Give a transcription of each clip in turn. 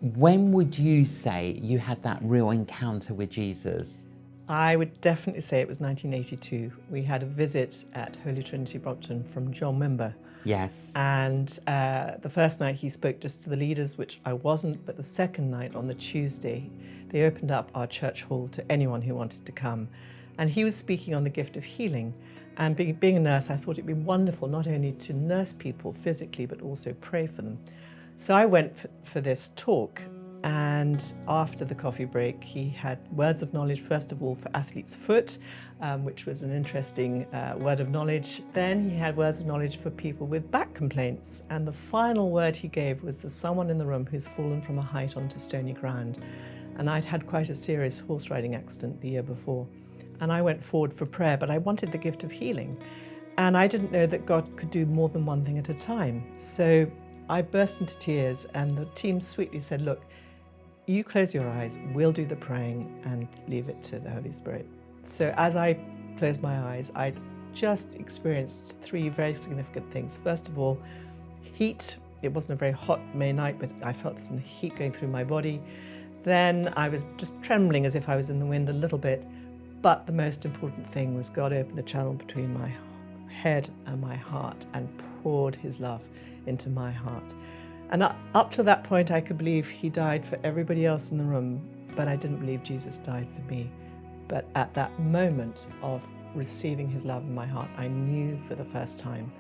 When would you say you had that real encounter with Jesus? I would definitely say it was 1982. We had a visit at Holy Trinity Brompton from John Member. Yes. And the first night he spoke just to the leaders, which I wasn't, but the second night on the Tuesday, they opened up our church hall to anyone who wanted to come. And he was speaking on the gift of healing. And being a nurse, I thought it'd be wonderful not only to nurse people physically, but also pray for them. So I went for this talk. And after the coffee break, he had words of knowledge, first of all, for athlete's foot, which was an interesting word of knowledge. Then he had words of knowledge for people with back complaints. And the final word he gave was there's someone in the room who's fallen from a height onto stony ground. And I'd had quite a serious horse riding accident the year before. And I went forward for prayer, but I wanted the gift of healing. And I didn't know that God could do more than one thing at a time. So I burst into tears, and the team sweetly said, look, you close your eyes, we'll do the praying and leave it to the Holy Spirit. So as I closed my eyes, I just experienced three very significant things. First of all, heat. It wasn't a very hot May night, but I felt some heat going through my body. Then I was just trembling as if I was in the wind a little bit. But the most important thing was God opened a channel between my head and my heart and poured his love into my heart. And up to that point, I could believe he died for everybody else in the room, but I didn't believe Jesus died for me. But at that moment of receiving his love in my heart, I knew for the first time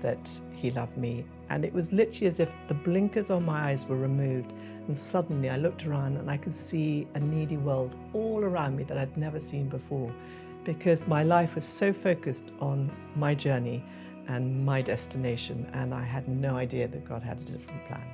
that he loved me. And it was literally as if the blinkers on my eyes were removed, and suddenly I looked around and I could see a needy world all around me that I'd never seen before, because my life was so focused on my journey and my destination, and I had no idea that God had a different plan.